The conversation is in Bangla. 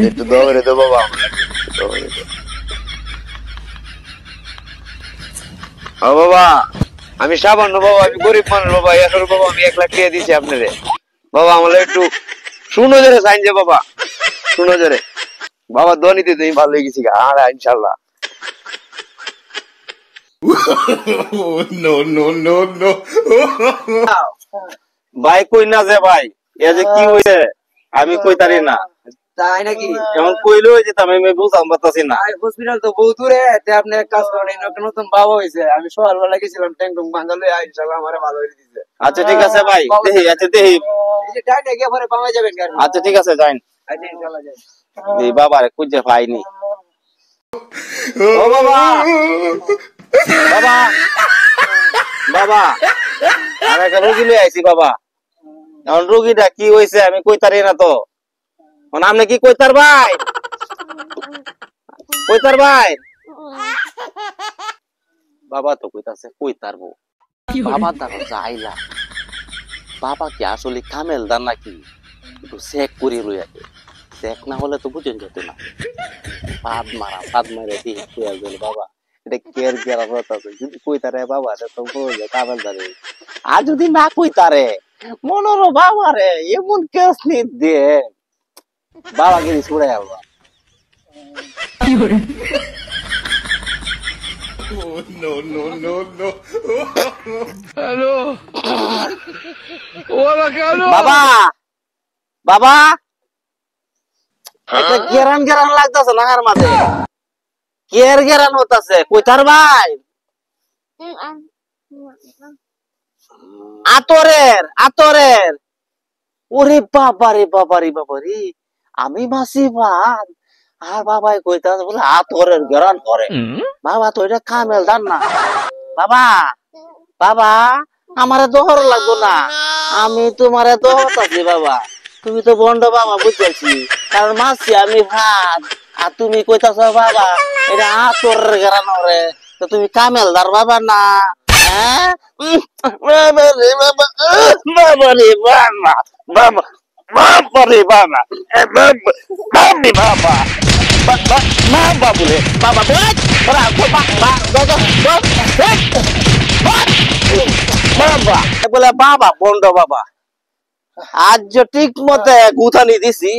একটু দোয়া করে দেবো বাবা। ও বাবা আমি সামান্য বাবা, আমি গরিব মানুষ বাবা, এখন বাবা আমি 1 লাখ টাকা দিচ্ছি আপনারে বাবা, আমার একটু শুনো জোরে সাইন যে বাবা, শুনো জোরে বাবা, ধনীতে তুমি ভালো হয়ে গেছি আর ইনশাল্লাহ। ভাই কই না যে ভাই, এ যে কি হয়েছে আমি কইতারি না, তাই নাকি? এমন কইলো যেতাম আমি বুঝাম পারতাছি না। হসপিটাল তো বহু দূরে, আপনি এক কাজ করেন, একটা নতুন বাবা হয়েছে, আমি সকালবেলা গেছিলাম ট্যাং টুং ভাঙালে ইনশাল্লাহ আমার ভালো হয়ে দিচ্ছে। আচ্ছা ঠিক আছে ভাই, দেখি আচ্ছা দেখি, ডাইনে গিয়ে পরে পাওয়া যাবেন। আচ্ছা ঠিক আছে যাইন। আচ্ছা ইনশাল্লাহ যাই। এই বাবারে খুঁজে পাইনি। ও বাবা, বাবা, বাবা আর একটা রোগী লই আইছি বাবা, এখন রোগীটা কি হয়েছে আমি কইতারি না তো, আপনি কি কইতার ভাই, কইতার ভাই? বাবা তো কইতাছে কইতারবো, বাবা তার যাইলা, বাবা কি আসলে কামেলদার নাকি একটু চেক করি রই আগে, চেক না হলে তো বুঝেন যেত না। পাদ মারে দিয়ে গেল বাবা, এটা কেয়ার কেয়ার হতাছে, যদি কইতারে বাবা তো বলবে কামেলদারে, আর যদি না কইতারে মনোর বাবা রে এমন কেস নি দিয়ে বাবা গিরি ছুড়ে যাবো। বাবা বাবা একটা গেরান গেরান লাগতেছে না হার মাঝে, কের গেরান হতাছে, কইতার ভাই? আতরের ওরে বাবারে বাবারে বাবারে, আমি মাসি ভাত আর বাবাই কইতাছে বলে আতরের গেরান করে, বাবা তো এটা কামেলদার না বাবা, বাবা আমারে দোহর লাগবো না, আমি তোমারে দোহতাছি বাবা, তুমি তো বন্ড বাবা বুঝতেছি, কারণ মাসি আমি ভাত আর তুমি কইতাছ বাবা এটা আতরের গেরান করে, তো তুমি কামেলদার বাবা না। বাবা রে বাবা, বাবা রে বাবা, বাবা বাবা রে বাবা, বাবা বাবা বলে বাবা বলে বাবা বন্ড বাবা, আজ ঠিক মতে গুথানি দিছি